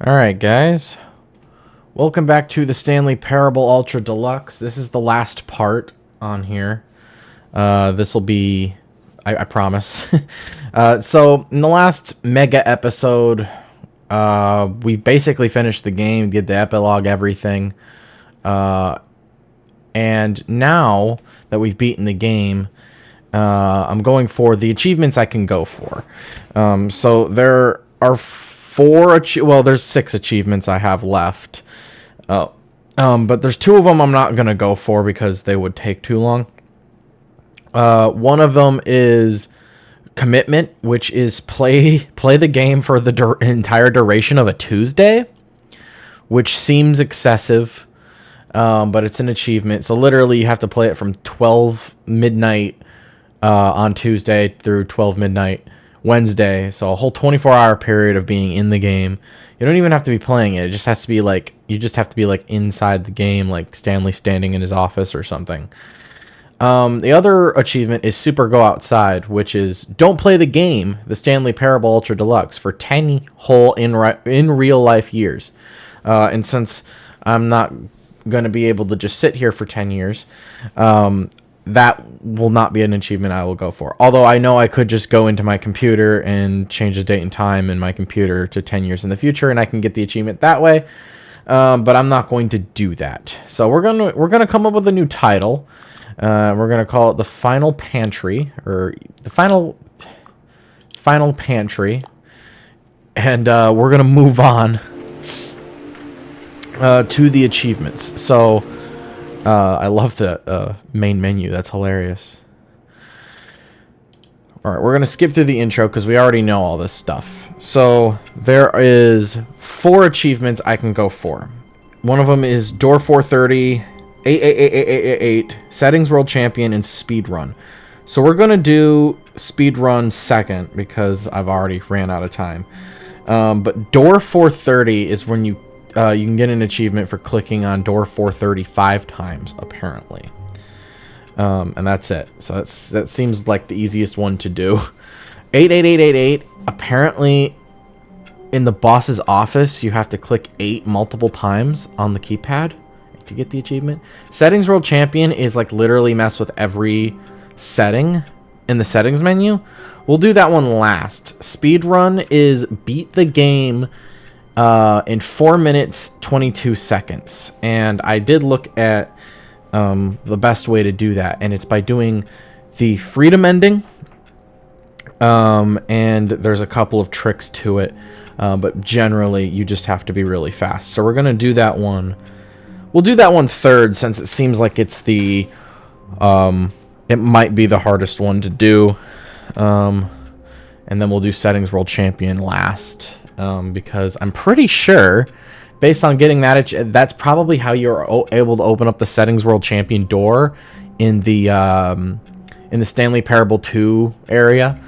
Alright, guys. Welcome back to the Stanley Parable Ultra Deluxe. This is the last part on here. This will be... I promise. So, in the last mega episode, we basically finished the game, did the epilogue, everything. And now that we've beaten the game, I'm going for the achievements I can go for. So, there are there's 6 achievements I have left. But there's 2 of them I'm not going to go for because they would take too long. One of them is commitment, which is play the game for the entire duration of a Tuesday, which seems excessive, but it's an achievement. So literally you have to play it from 12 midnight on Tuesday through 12 midnight Wednesday. So a whole 24-hour period of being in the game. You don't even have to be playing it. It just has to be like, you just have to be like inside the game, like Stanley standing in his office or something. The other achievement is Super Go Outside, which is don't play the game, the Stanley Parable Ultra Deluxe, for 10 whole in real life years. And since I'm not going to be able to just sit here for 10 years, that will not be an achievement I will go for. Although I know I could just go into my computer and change the date and time in my computer to 10 years in the future, and I can get the achievement that way. But I'm not going to do that. So we're gonna come up with a new title. We're gonna call it the Final Pantry, or the Final Pantry, and we're gonna move on to the achievements. So. I love the main menu. That's hilarious. Alright, we're going to skip through the intro because we already know all this stuff. So, there is 4 achievements I can go for. One of them is Door 430, 8888888, Settings World Champion, and Speedrun. So, we're going to do Speedrun second because I've already ran out of time. But Door 430 is when you can get an achievement for clicking on door 435 times, apparently. And that's it. So that seems like the easiest one to do. 88888, apparently in the boss's office, you have to click 8 multiple times on the keypad to get the achievement. Settings World Champion is like literally mess with every setting in the settings menu. We'll do that one last. Speedrun is beat the game in 4 minutes 22 seconds, and I did look at the best way to do that, and it's by doing the freedom ending, and there's a couple of tricks to it, but generally you just have to be really fast. So we're gonna do that one. We'll do that one third, since it seems like it's the it might be the hardest one to do, and then we'll do Settings World Champion last. Because I'm pretty sure, based on getting that, that's probably how you're able to open up the Settings World Champion door in the Stanley Parable 2 area.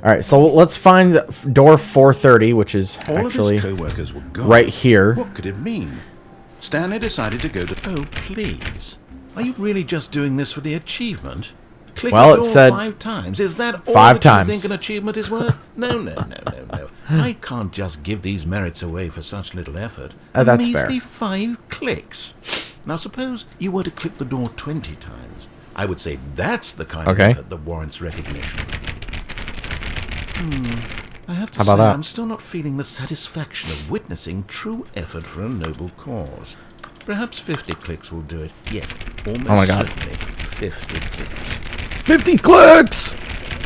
All right, so let's find door 430, which is actually co-workers were gone. Right here. What could it mean? Stanley decided to go to... Oh, please. Are you really just doing this for the achievement? Click well, it it said 5 times. Is that all 5 that times. You think an achievement is worth? No. I can't just give these merits away for such little effort. That's fair. Measly 5 clicks. Now, suppose you were to click the door 20 times. I would say that's the kind of effort that warrants recognition. I have to say, I'm still not feeling the satisfaction of witnessing true effort for a noble cause. Perhaps 50 clicks will do it. Yes, almost oh my God. certainly 50 clicks. 50 clicks!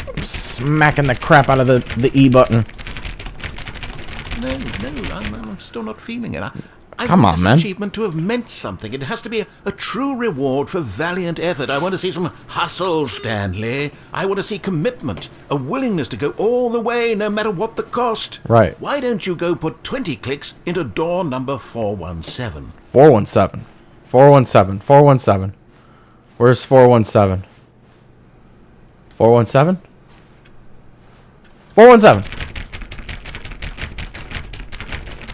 I'm smacking the crap out of the E button. No, I'm still not feeling it. I Come want on, this man. achievement to have meant something. It has to be a true reward for valiant effort. I want to see some hustle, Stanley. I want to see commitment, a willingness to go all the way, no matter what the cost. Right. Why don't you go put 20 clicks into door number 417? 417. 417. 417. Where's 417? 417? 417.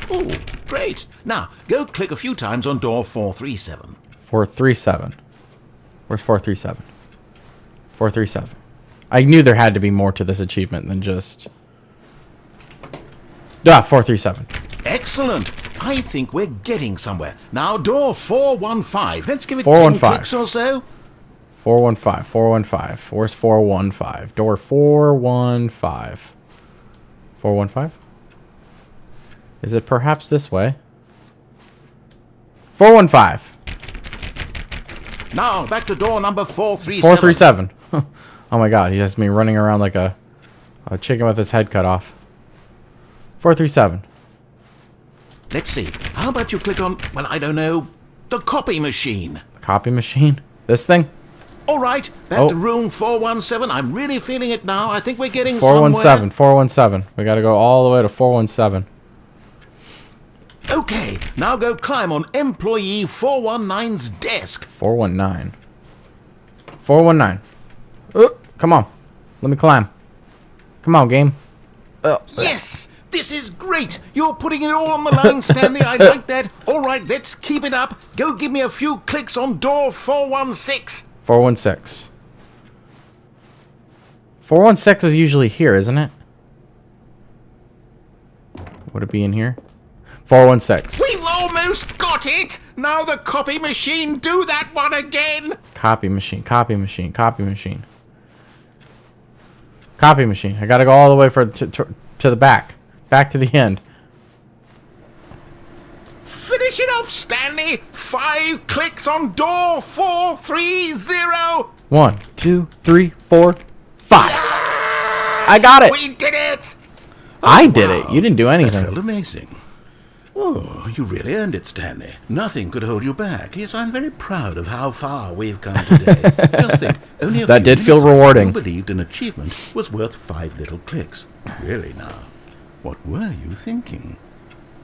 Oh, great. Now, go click a few times on door 437. 437. Where's 437? 437. I knew there had to be more to this achievement than just... 437. Excellent. Excellent. I think we're getting somewhere. Now, door 415. Let's give it 415. 10 clicks or so. 415. 415. Where's 415? Door 415. 415? Is it perhaps this way? 415. Now, back to door number 437. 437. Oh my god, he has me running around like a chicken with his head cut off. 437. Let's see. How about you click on, well, I don't know, the copy machine? Copy machine? This thing? All right, back to room 417. I'm really feeling it now. I think we're getting 417. 417. We gotta go all the way to 417. Okay, now go climb on employee 419's desk. 419. 419. Come on. Let me climb. Come on, game. Yes! This is great! You're putting it all on the line, Stanley. I like that. All right, let's keep it up. Go give me a few clicks on door 416. 416. 416 is usually here, isn't it? Would it be in here? 416. We've almost got it! Now the copy machine, do that one again! Copy machine, copy machine, copy machine. Copy machine. I gotta go all the way to the back. Back to the end. Finish it off, Stanley! 5 clicks on door 430! 1, 2, 3, 4, 5. Yes! I got it! We did it! I did it. You didn't do That anything. felt amazing. Oh, you really earned it, Stanley. Nothing could hold you back. Yes, I'm very proud of how far we've come today. Just think, only a That few did feel minutes ago rewarding. you believed an achievement was worth 5 little clicks. Really now, what were you thinking?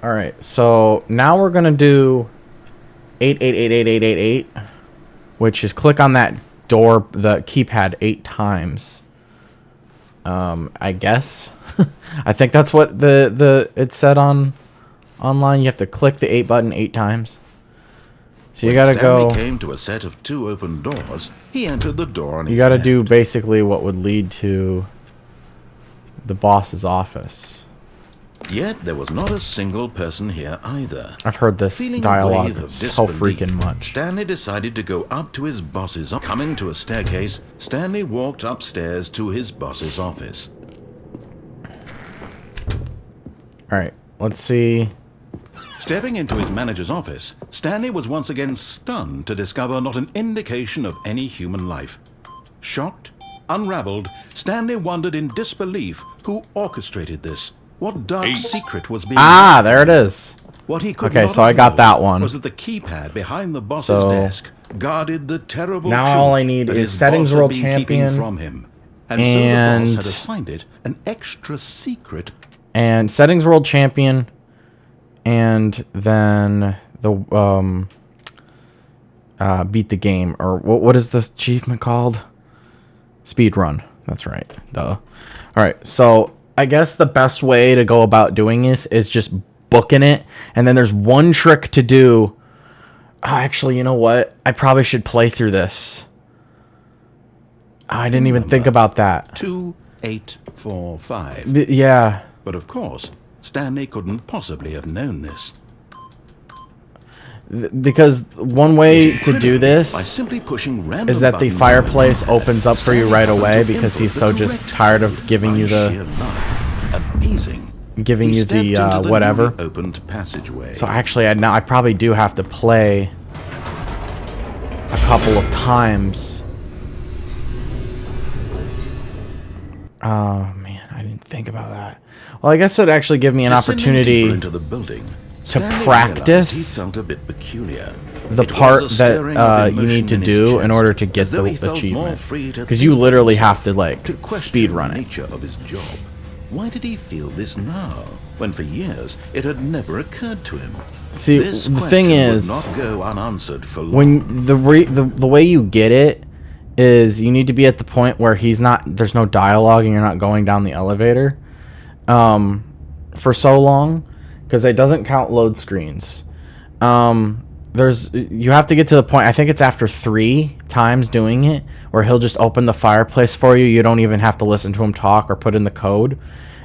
Alright, so now we're gonna do 88888888, which is click on that door, the keypad 8 times. I guess. I think that's what it said on online. You have to click the 8 button 8 times. So you gotta Stanley go. came to a set of 2 open doors. He entered the door on You his gotta left. do basically what would lead to the boss's office. Yet there was not a single person here either. I've heard this Feeling a dialogue wave of so disbelief, freaking much. Stanley decided to go up to his boss's office. Coming to a staircase, Stanley walked upstairs to his boss's office. Alright, let's see. Stepping into his manager's office, Stanley was once again stunned to discover not an indication of any human life. Shocked, unraveled, Stanley wondered in disbelief who orchestrated this. What dark secret was being Ah, there it is. What he could Okay, not so I got know that one. was that the keypad behind the boss's So, desk guarded the terrible now truth all I need that is his settings boss had world been keeping champion, from him. And so and- the boss had assigned it an extra secret. And settings world champion, and then the beat the game, or what is the achievement called? Speed run. That's right. Duh. All right. So I guess the best way to go about doing this is just booking it, and then there's one trick to do. Actually, you know what? I probably should play through this. I didn't even think about that. 2845. Yeah. But of course, Stanley couldn't possibly have known this. Because one way to do this By simply pushing random is that the buttons fireplace on the opens up for you Stanley right happened away to because he's input so the just correct tired of code giving by you sheer the luck. Amazing. giving He you stepped the into whatever. newly opened passageway. So actually, I probably do have to play a couple of times. Oh man, I didn't think about that. Well, I guess it would actually give me an Descending deeper opportunity into the building, to Stanley practice realized he felt a bit peculiar. the It was part a stirring of that you emotion need to in his do in chest, order to get as though he the felt more achievement. free to Because you think literally himself, have to like to question speed run the it. nature of his job. Why did he feel this now, when for years it had never occurred to him? See, This the thing question would is, not go unanswered for long. when the way you get it is you need to be at the point where there's no dialogue and you're not going down the elevator for so long, because it doesn't count load screens. You have to get to the point, I think it's after 3 times doing it, where he'll just open the fireplace for you. You don't even have to listen to him talk or put in the code.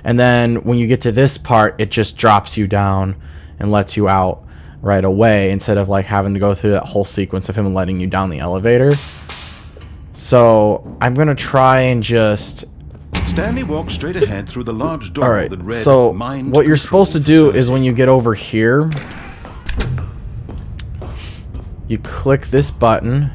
And then when you get to this part, it just drops you down and lets you out right away instead of like having to go through that whole sequence of him letting you down the elevator. So I'm gonna try and just... Stanley walked straight ahead through the large door Alright, that read so Mind what you're Control supposed to do Facility. is when you get over here, you click this button,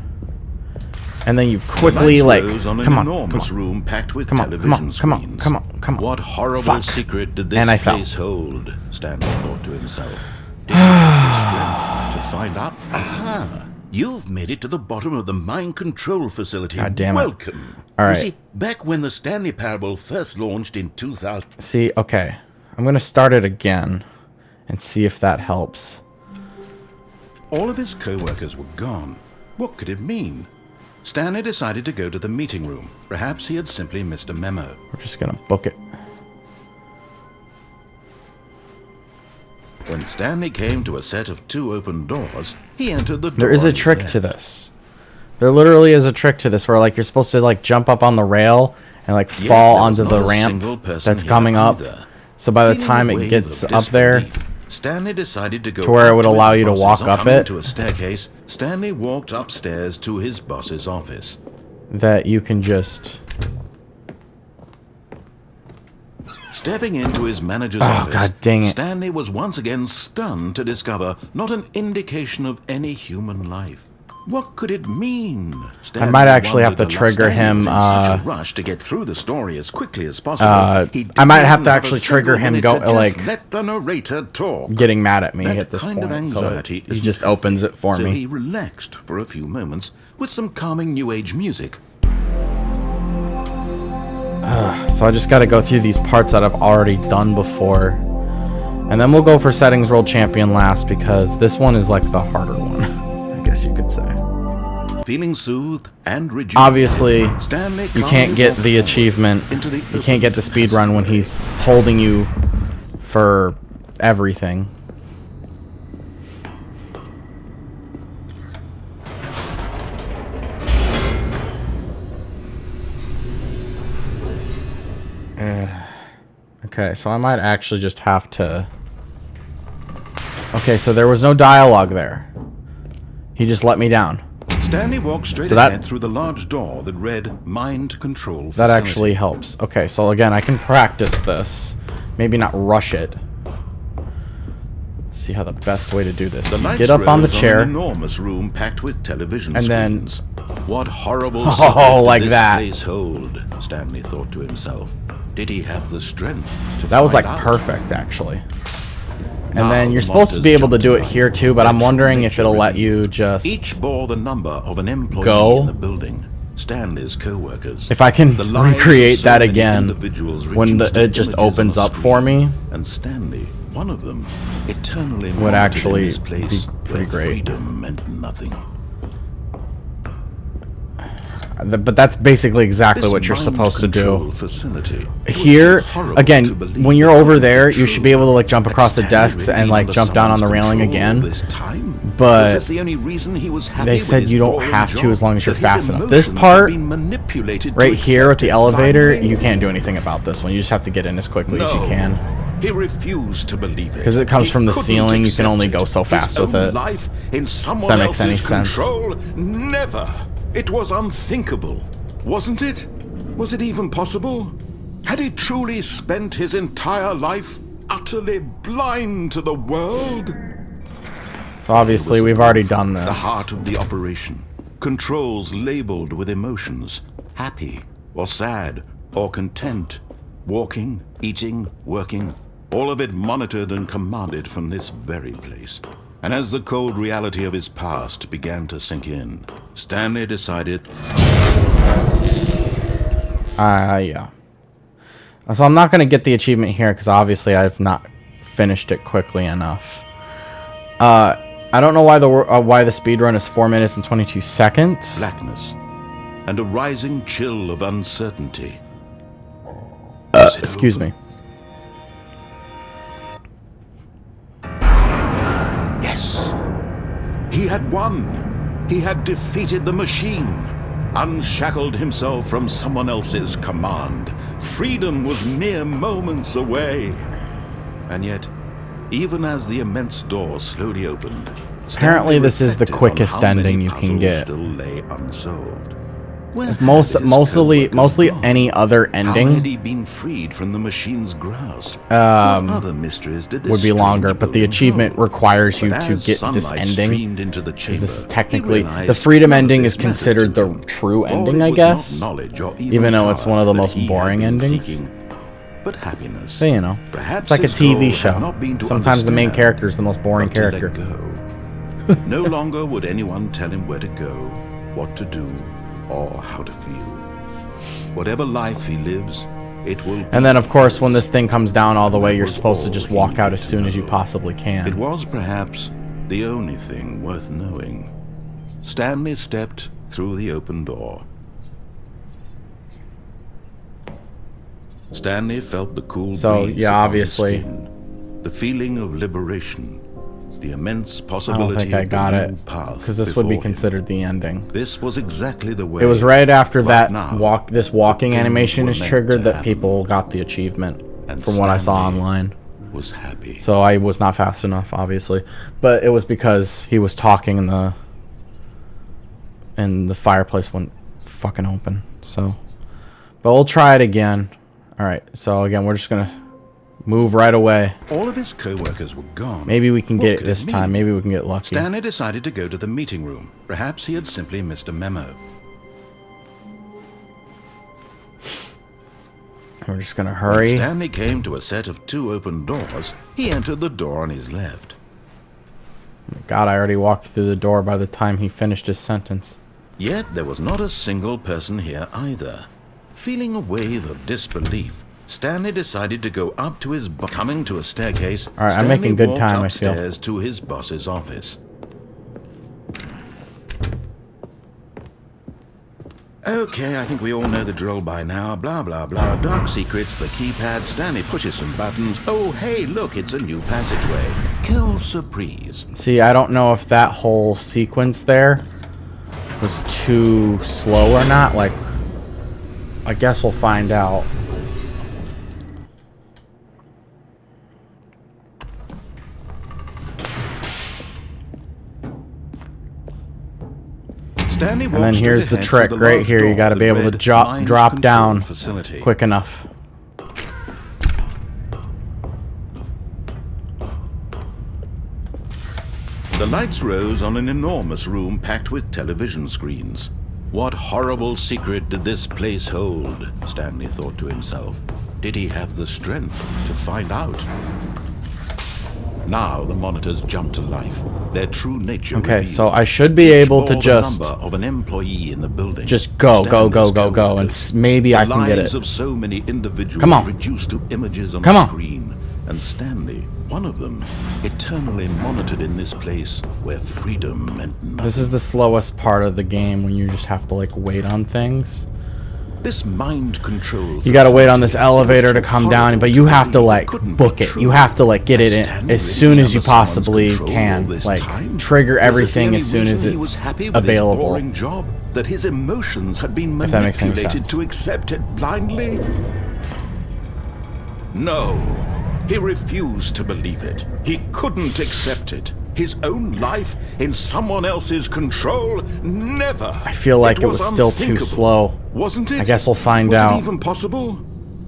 and then you quickly The like... lights rose on an Come on, enormous room packed with come on, television come on, screens. come on, come on. What horrible Fuck. secret did And I this fell. place hold? Stanley thought to himself. Did he have the strength to find out? Aha! You've made it to the bottom of the mind control facility. God damn it. Welcome. All right. You see, back when the Stanley Parable first launched in 2000... See, okay. I'm gonna start it again and see if that helps. All of his co-workers were gone. What could it mean? Stanley decided to go to the meeting room. Perhaps he had simply missed a memo. We're just gonna book it. When Stanley came to a set of 2 open doors, he entered the door. There is a on his trick left. to this. There literally is a trick to this where like you're supposed to like jump up on the rail and like Yet fall there was onto not the a ramp single person that's here coming up. either. So by the Feeling time a it wave gets of up there, disbelief, Stanley decided to go to where it up would his allow you to boss's walk office. up Coming it. to a staircase, Stanley walked upstairs to his boss's office. that you can just... Stepping into his manager's Oh, office, God dang it. Stanley was once again stunned to discover not an indication of any human life. What could it mean? Stanley might actually have to wondered a lot. trigger Stanley him, was in such a rush to get through the story as quickly as possible. He I might didn't have to a actually trigger single him minute go- to just like, let the narrator talk. getting mad at me That at this kind of point. So anxiety he isn't just opens it for so me. he relaxed for a few moments with some calming new age music. So I just got to go through these parts that I've already done before. And then we'll go for Settings World Champion last because this one is like the harder one, I guess you could say. Feeling soothed and rejuvenated, Obviously, Stanley you can't calmly get walked the forward achievement. into the You can't get the opened speed run when passageway. he's holding you for everything. Okay, so I might actually just have to... Okay, so there was no dialogue there. He just let me down. Stanley walked straight So that- ahead through the large door that read Mind Control That Facility. actually helps. Okay, so again, I can practice this. Maybe not rush it. See how the best way to do this. The You lights get up on the rose chair. an enormous room packed with television And then- screens. What horrible Oh, secret did like this that. place hold? Stanley thought to himself. Did he have the strength to That was like find out? perfect, actually. And Now then the you're supposed to monsters be able to jumped do to it here life. too, but I'm Their wondering if nature it'll let revealed. you just... Each bore the number of an employee Go. in the building. Stanley's co-workers. If I can The lives of recreate so that many again individuals when reduced it to just images on opens a up for screen. me, And Stanley, one of them, eternally would wanted actually in this place be pretty where great. freedom meant nothing. but that's basically exactly This what you're mind supposed to control do. facility was Here, too horrible again, to believe when you're it over could be there, you true. should be able to like jump Had across the Stanley desks really and been like under jump down on the someone's railing control all again. this time? But Was this the only reason he was happy they with said his you don't boring have to job? as long as you're That his fast enough. This emotions had part, been manipulated to right here with accept the it elevator, blindly? you can't do anything about this one. You just have to get in as quickly as you can. He refused to believe it. 'Cause it comes He from the couldn't ceiling, you can only accept go it. so fast His with own it. life in someone that makes any else's sense. control? Never. It was unthinkable, wasn't it? Was it even possible? Had he truly spent his entire life utterly blind to the world? So obviously, It was we've already above done this. The heart of the operation. Controls labeled with emotions. Happy or sad or content. Walking, eating, working. All of it monitored and commanded from this very place. And as the cold reality of his past began to sink in, Stanley decided... Yeah. So I'm not going to get the achievement here because obviously I've not finished it quickly enough. I don't know why the speedrun is 4 minutes and 22 seconds. blackness and a rising chill of uncertainty. Excuse me. Yes. He had won. He had defeated the machine. Unshackled himself from someone else's command. Freedom was mere moments away. And yet, Even as the immense door slowly opened, Apparently, Stanley this is the reflected on quickest how many ending you can puzzles get. Still lay unsolved. Where It's had his mostly co-workers gone? any other How had ending he been freed from the machine's grasp? What other mysteries did this would be strange longer, but the building achievement hold? requires you But to as get this sunlight ending. streamed into the chamber, This is he technically realized the freedom none of ending this is mattered considered to the him, true for ending, it I was not guess. knowledge or Even though it's power one of the that most he had boring been endings. seeking, but happiness. So, you know, Perhaps it's like a his goal TV had show. not been to Sometimes the main understand, character is the most boring but to let character. go. No longer would anyone tell him where to go, what to do, or how to feel. Whatever life he lives, it will be. And then, of course, when this thing comes down all the way, That you're was supposed to all just he walk out needed as to soon as you know. possibly It can. was perhaps the only thing worth knowing. Stanley stepped through the open door. Stanley felt the cool So, breeze yeah, upon obviously. his skin, the feeling of liberation, the immense I don't possibility think I of got the it, new path because this would be before him. considered the ending. This was exactly the way. It was right after right that now, this walking things animation were is meant triggered to that happen. people got the achievement, And from what I saw Stanley online. was happy. So I was not fast enough, obviously, but it was because he was talking and the fireplace wouldn't fucking open. So, but we'll try it again. All right. So again, we're just gonna move right away. All of his co-workers were gone. Maybe we can What get it could this mean? time. Maybe we can get lucky. Stanley decided to go to the meeting room. Perhaps he had simply missed a memo. We're just gonna When hurry. Stanley came to a set of 2 open doors, he entered the door on his left. God, I already walked through the door by the time he finished his sentence. Yet there was not a single person here either. Feeling a wave of disbelief, Stanley decided to go up to his boss. Coming to a staircase, All right, I'm Stanley making good walked time, I feel. upstairs to his boss's office. Okay, I think we all know the drill by now. Blah, blah, blah. Dark secrets, the keypad. Stanley pushes some buttons. Oh, hey, look, it's a new passageway. Kill surprise. See, I don't know if that whole sequence there was too slow or not. Like, I guess we'll find out. Stanley And then walked here's straight the ahead trick through the right large here. You door got to that be able to read drop Mind drop Control down Facility. quick enough. The lights rose on an enormous room packed with television screens. What horrible secret did this place hold? Stanley thought to himself. Did he have the strength to find out? Now the monitors jumped to life. Their true nature Okay, revealed. so I should be Each able to bore the just number of an employee in the building. just go, Stanley's go, and coworkers. maybe The I can get lives it. of so many individuals Come on. reduced to images on Come the on. screen. And Stanley, one of them, eternally monitored in this place where freedom meant nothing. This is the slowest part of the game when you just have to like wait on things. This mind control. You gotta wait on this facility elevator was to too come down, horrible but you have to believe. like It couldn't be book it. true. You have to like get Had it in Stanley as really soon been as you under someone's possibly control all can. this Like time? trigger Was this the everything only as soon as reason he was happy it's with his available. boring job? That his emotions had been If that makes any manipulated sense. to accept it blindly? No. He refused to believe it. He couldn't accept it. His own life in someone else's control? Never. I feel like it was still too unthinkable. slow. Wasn't it? I guess we'll find Was out. it even possible?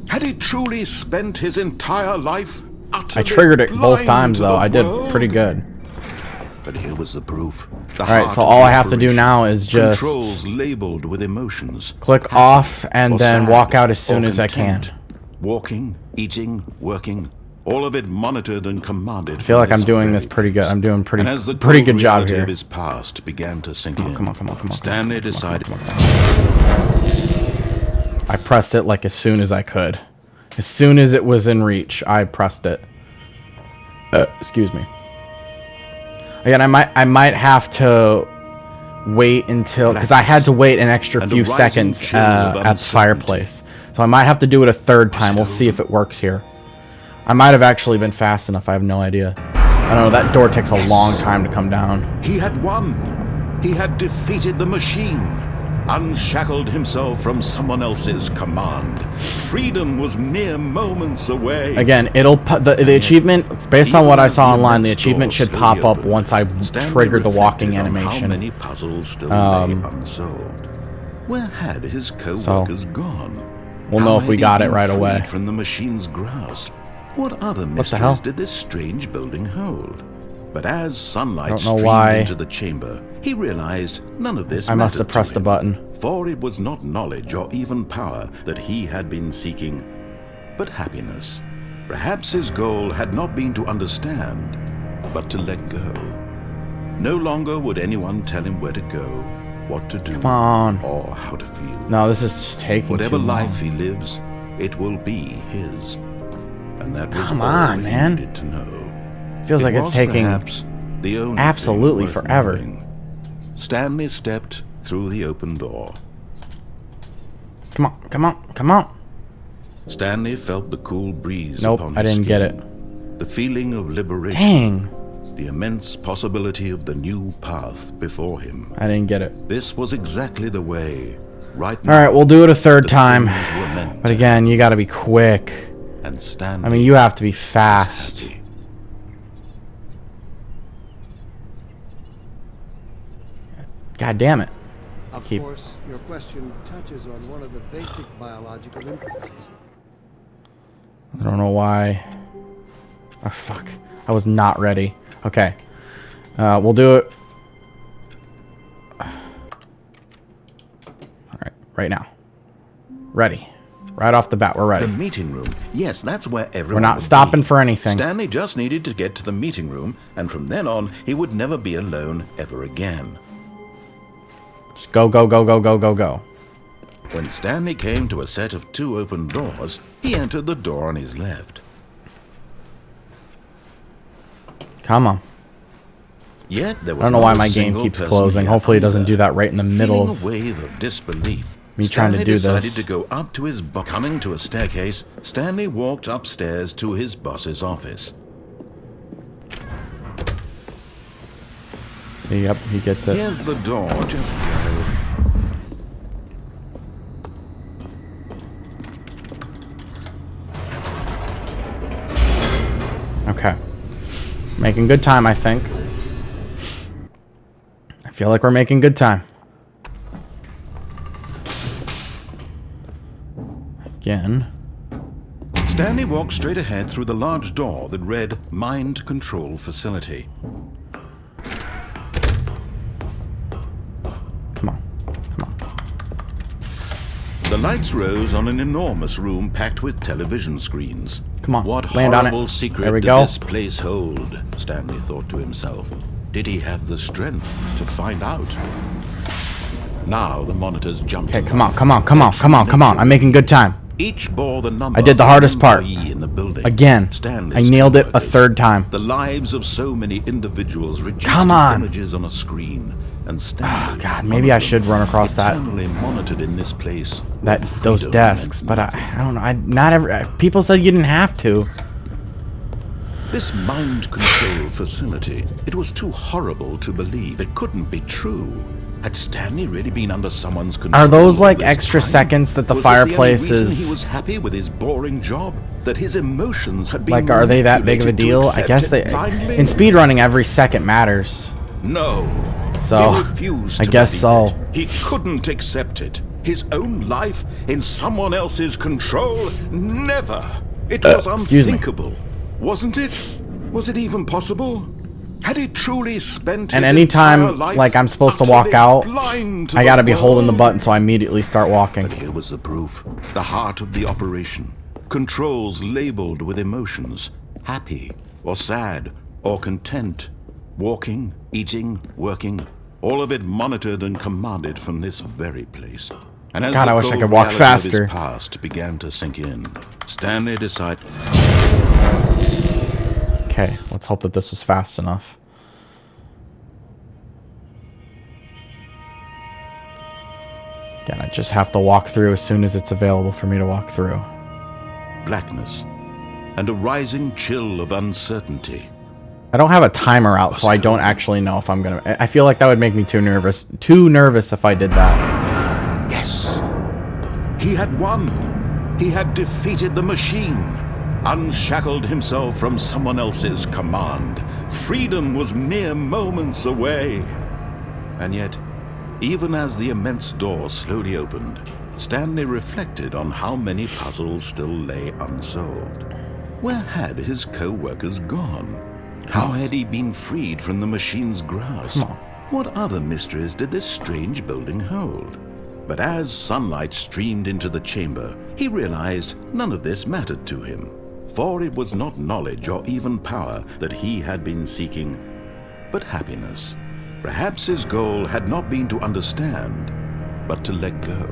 Had he truly spent his entire life utterly I triggered it both blind times to though. the I did world? pretty good. But here was the proof. The Alright, heart so of all the I have to do operation. now is just Controls labeled with emotions. click Happy off and or then sad walk out as soon or as I can. content. Walking, eating, working, all of it monitored and commanded. I feel like I'm doing this pretty good. I'm doing pretty And as the pretty cold good job reality here. of his past began to sink in, come on. Stanley decided. I pressed it like as soon as I could. As soon as it was in reach, I pressed it. Excuse me. Again, I might have to wait until, because I had to wait an extra And a few rising seconds chill of at the uncertainty. fireplace. So I might have to do it a third time. We'll see if it works here. I might have actually been fast enough. I have no idea. I don't know. That door takes a long time to come down. He had won. He had defeated the machine. unshackled himself from someone else's command. Freedom was mere moments away. Again, the achievement, based on what I saw online, the achievement should pop up once I triggered the walking animation. How many puzzles still lay unsolved? Where had his co-workers gone? We'll know if we got it right away. From the machine's grasp. What other What the hell? mysteries did this strange building hold? But as sunlight Don't know streamed why. into the chamber, he realized none of this I must have mattered to pressed the him, button. for it was not knowledge or even power that he had been seeking, but happiness. Perhaps his goal had not been to understand, but to let go. No longer would anyone tell him where to go, what to do, Come on. or how to feel. No, this is just taking Whatever too long. life he lives, it will be his. And that was Come all on, he man. needed to know. Feels It like it's was taking perhaps the only absolutely thing worth forever. knowing. Stanley stepped through the open door. Come on, come on, come on. Stanley felt the cool breeze Nope, upon I his didn't skin, get it. the feeling of liberation, Dang, the immense possibility of the new path before him. I didn't get it. This was exactly the way, right All right, we'll do it a third the time. things were meant But to again, you got to be quick. and Stanley I mean, you have to be was fast. happy. God damn it. Of Keep- course, your question touches on one of the basic biological impulses. I don't know why. Oh, fuck. I was not ready. Okay. We'll do it. Alright, right now. Ready. Right off the bat, we're The ready. meeting room. Yes, that's where everyone We're not would stopping be. for anything. Stanley just needed to get to the meeting room, and from then on, he would never be alone ever again. Just go, go, go, go, go, go, go. When Stanley came to a set of 2 open doors, he entered the door on his left. Come on. Yet there was I don't know why no my game single keeps person closing. here Hopefully it doesn't either. do that right in the middle Feeling of a wave of disbelief, me trying to Stanley do decided this. to go up to his boss. Coming to a staircase, Stanley walked upstairs to his boss's office. See, yep, he gets it. Here's the door, just go. Okay. Making good time, I think. I feel like we're making good time. Again. Stanley walked straight ahead through the large door that read Mind Control Facility. Come on. Come on. The lights rose on an enormous room packed with television screens. Come on, What land on it. horrible secret There we did go. this place hold? Stanley thought to himself. Did he have the strength to find out? Now the monitors jumped. Okay, to come on, life. come on, come on, come on, come on. I'm making good time. Each bore the number. I did the of hardest an part. employee in the building. Again. Stanley's I nailed it a coworkers. third time. The lives of so many individuals reduced Come to on. images on a screen, and Stanley. Oh, God, maybe I should run across that. Eternally monitored in this place. That where those freedom desks, meant but nothing. I don't know. Not every people said you didn't have to. This mind control facility, it was too horrible to believe. It couldn't be true. Had Stanley really been under someone's control? Are those all like this extra time? seconds that the Was this fireplace only reason is- he was happy with his boring job? That his emotions had been Like, are they that big of a manipulated to deal? I accept guess it they. blindly? In speedrunning, every second matters. No. So, He refused I to guess believe so. it. He couldn't accept it. His own life in someone else's control? Never. It was excuse me. unthinkable. Wasn't it? Was it even possible? Had he truly spent And his anytime, entire life like, I'm supposed to walk utterly out, blind to I gotta the be holding the world? button, so I immediately start walking. But here was the proof. The heart of the operation. Controls labeled with emotions. Happy, or sad, or content. Walking, eating, working. All of it monitored and commanded from this very place. And as God, the I wish I cold could walk reality of faster. his past began to sink in, Stanley decided... Okay, let's hope that this was fast enough. Again, I just have to walk through as soon as it's available for me to walk through. blackness, and a rising chill of uncertainty. I don't have a timer out, so I don't actually know if I'm gonna. I feel like that would make me too nervous. Too nervous if I did that. He had won. He had defeated the machine, unshackled himself from someone else's command. Freedom was mere moments away. And yet, even as the immense door slowly opened, Stanley reflected on how many puzzles still lay unsolved. Where had his co-workers gone? How had he been freed from the machine's grasp? What other mysteries did this strange building hold? But as sunlight streamed into the chamber, he realized none of this mattered to him, for it was not knowledge or even power that he had been seeking, but happiness. Perhaps his goal had not been to understand, but to let go.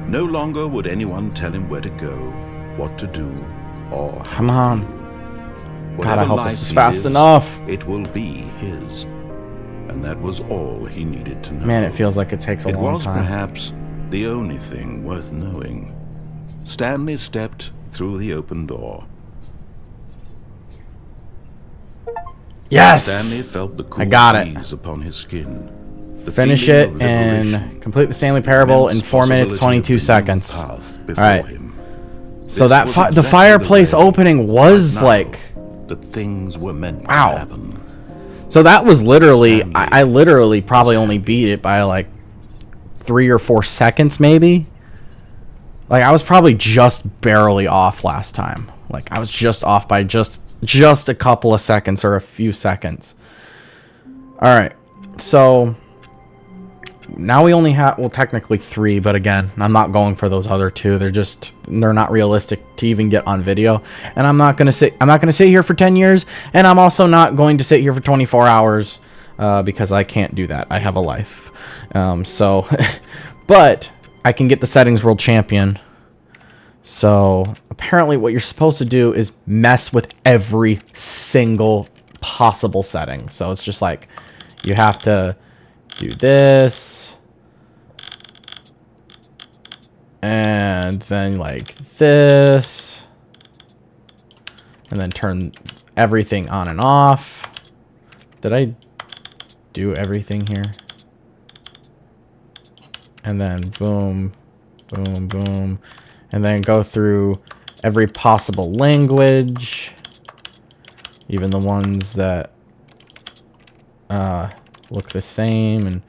No longer would anyone tell him where to go, what to do, or how Come on. to feel. God, I Whatever hope life this is he fast lives, enough. It will be his. And that was all he needed to know. Man, it feels like it takes a It long was time. perhaps the only thing worth knowing. Stanley stepped through the open door. Yes! Stanley felt the cool I got it. breeze upon his skin. The Finish feeling it of liberation, and complete the Stanley Parable in immense 4 minutes, possibility of 22 the new seconds. path before Alright. him. So This that was the exactly fireplace the way opening was but now like... that things were meant Wow. to happen. So that was literally... Stanley I literally probably only beat it by like 3 or 4 seconds maybe. Like I was probably just barely off last time. Like I was just off by just a couple of seconds or a few seconds. Alright. So... now we only have, well, technically 3, but again, I'm not going for those other 2. They're not realistic to even get on video. And I'm not gonna sit here for 10 years, and I'm also not going to sit here for 24 hours because I can't do that. I have a life. But I can get the settings world champion. So apparently, what you're supposed to do is mess with every single possible setting. So it's just like you have to do this, and then like this, and then turn everything on and off. Did I do everything here? And then boom, boom, boom, and then go through every possible language, even the ones that look the same, and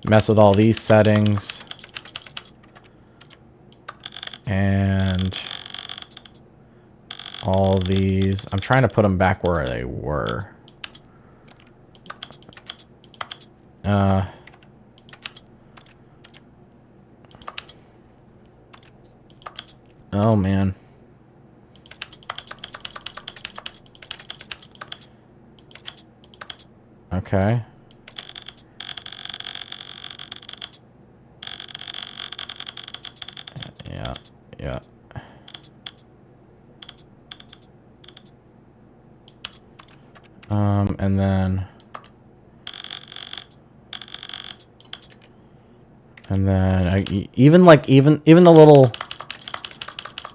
mess with all these settings. And all these. I'm trying to put them back where they were. Oh, man. Okay. Yeah. And then even the little,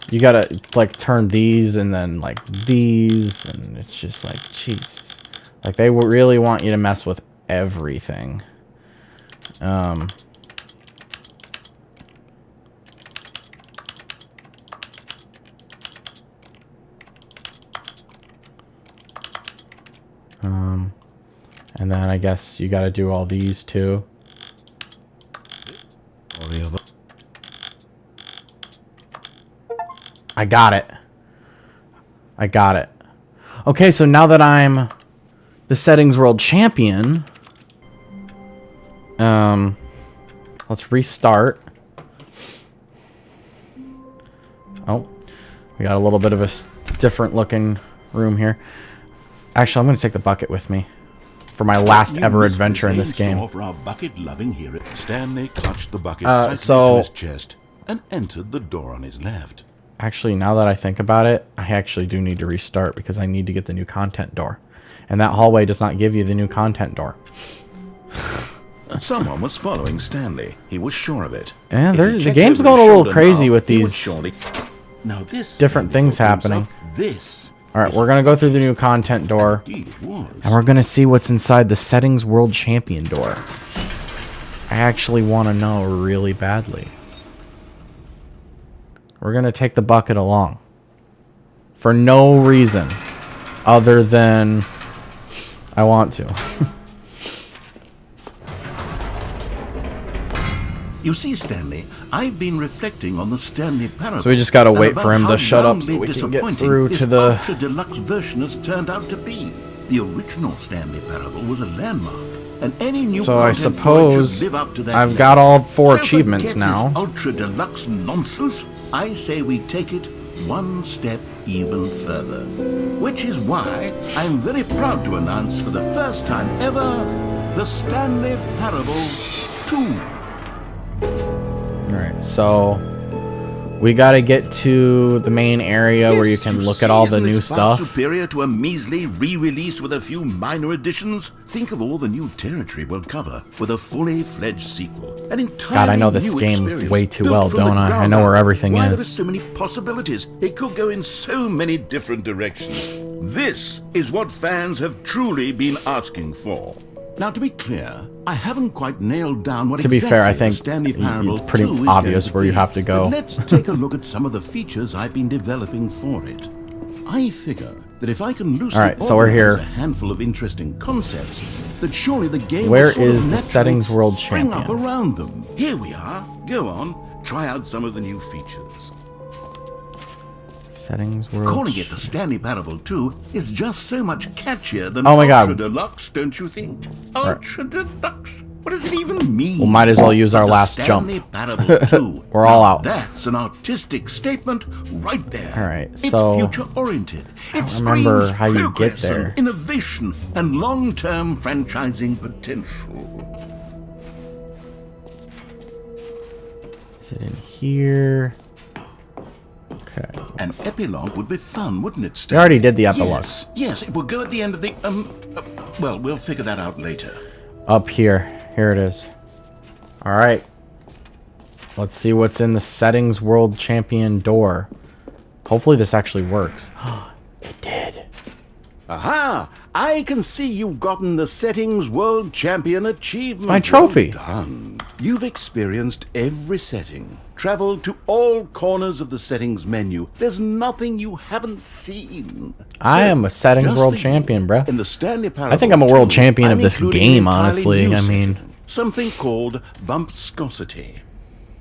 you gotta like turn these and then like these, and it's just like Jesus, like they really want you to mess with everything. And then I guess you gotta do all these too. I got it. Okay, so now that I'm the settings world champion, let's restart. Oh, we got a little bit of a different looking room here. Actually, I'm going to take the bucket with me for my last ever adventure in this game. For our bucket-loving hero, Stanley clutched the bucket tightly to his chest and entered the door on his left. Actually, now that I think about it, I actually do need to restart because I need to get the new content door. And that hallway does not give you the new content door. Someone was following Stanley. He was sure of it. Yeah, If he the checked game's over his going a little shoulder crazy now, with he would these surely... Now this different things happening. Alright, we're going to go through the new content door. Indeed it was. And we're going to see what's inside the settings world champion door. I actually want to know really badly. We're going to take the bucket along. For no reason other than I want to. You see, Stanley, I've been reflecting on the Stanley parable. So we just gotta wait and for him about to shut how up so we can get disappointing through to this the... ultra deluxe version has turned out to be. The original Stanley parable was a landmark, and any new So I content for it should suppose live up to that I've got level. all 4 So achievements forget now. This ultra deluxe nonsense. I say we take it one step even further, which is why I'm very proud to announce for the first time ever the Stanley Parable 2. Alright, so we gotta get to the main area where you can look at all the new stuff. Superior to a measly re-release with a few minor additions. Think of all the new territory we'll cover with a fully fledged sequel. An entirely God, I know this new game experience way too built well, from the don't I? I ground know where up. everything Why, is. there are so many possibilities. It could go in so many different directions. This is what fans have truly been asking for. Now, to be clear, I haven't quite nailed down what To be exactly fair, I the think Stanley Parable it's pretty 2 is obvious going to where you be. have to go. But let's take a look at some of the features I've been developing for it. I figure that if I can loosely Alright, so we're organize here. a handful of interesting concepts, that surely the game Where will sort is of the naturally settings world spring up champion? around them. Here we are. Go on, try out some of the new features. Settings world. Calling it the Stanley Parable 2 is just so much catchier than Oh my God. Ultra Deluxe, don't you think? Ultra Deluxe? What does it even mean? Well, might as well use our The last Stanley jump. Parable 2. We're all Now, out. That's an artistic statement right there. All right, It's so future-oriented. It don't remember screams how you get progress and there. innovation and long-term franchising potential. Is it in here? Okay. An epilogue would be fun, wouldn't it, We Stanley? already did the epilogue. Yes, it will go at the end of the, well, we'll figure that out later. Up here. Here it is. Alright. Let's see what's in the settings world champion door. Hopefully this actually works. It did. Aha! I can see you've gotten the Settings World Champion achievement. It's my trophy. Well done. You've experienced every setting, traveled to all corners of the settings menu. There's nothing you haven't seen. I am a settings just world for you, champion, bruh. In the Stanley Parable I think I'm a world 2, champion of I'm this including game, an entirely honestly. new I mean- setting, something called bumpscosity.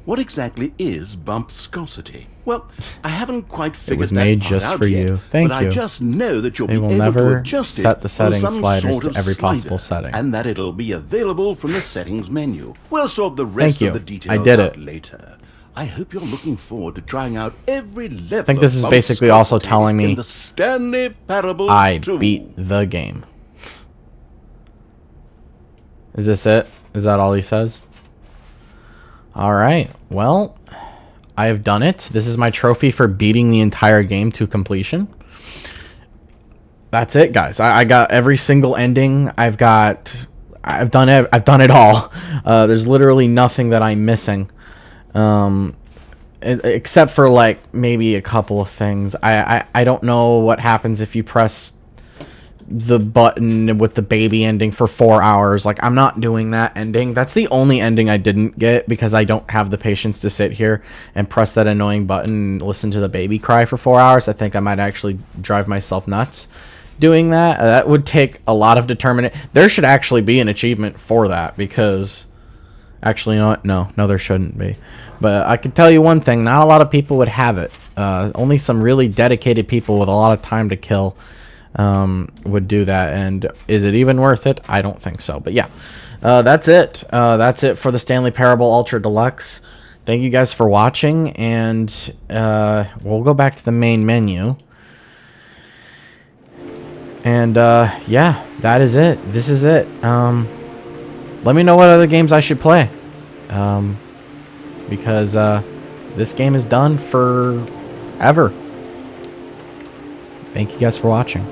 What exactly is bumpscosity? Well, I haven't quite figured was that made part just out for yet, you. Thank but you. I just know that you'll They be will able to never adjust set it the settings on some sliders sort to of every slider, possible setting. and that it'll be available from the settings menu. We'll sort the rest Thank of you. the details I did out it. later. I hope you're looking forward to trying out every level. I think this is basically also telling me in the Stanley Parable I 2. beat the game. Is this it? Is that all he says? Alright. Well, I have done it. This is my trophy for beating the entire game to completion. That's it, guys. I got every single ending. I've done it all. There's literally nothing that I'm missing. Except for like maybe a couple of things. I don't know what happens if you press the button with the baby ending for 4 hours. Like, I'm not doing that ending. That's the only ending I didn't get because I don't have the patience to sit here and press that annoying button and listen to the baby cry for 4 hours. I think I might actually drive myself nuts doing that. That would take a lot of determination. There should actually be an achievement for that because... Actually, you know what? No, there shouldn't be. But I can tell you one thing. Not a lot of people would have it. Only some really dedicated people with a lot of time to kill would do that. And is it even worth it? I don't think so. But yeah, that's it. That's it for the Stanley Parable Ultra Deluxe. Thank you guys for watching. And we'll go back to the main menu. And yeah, that is it. This is it. Let me know what other games I should play. Because this game is done forever. Thank you guys for watching.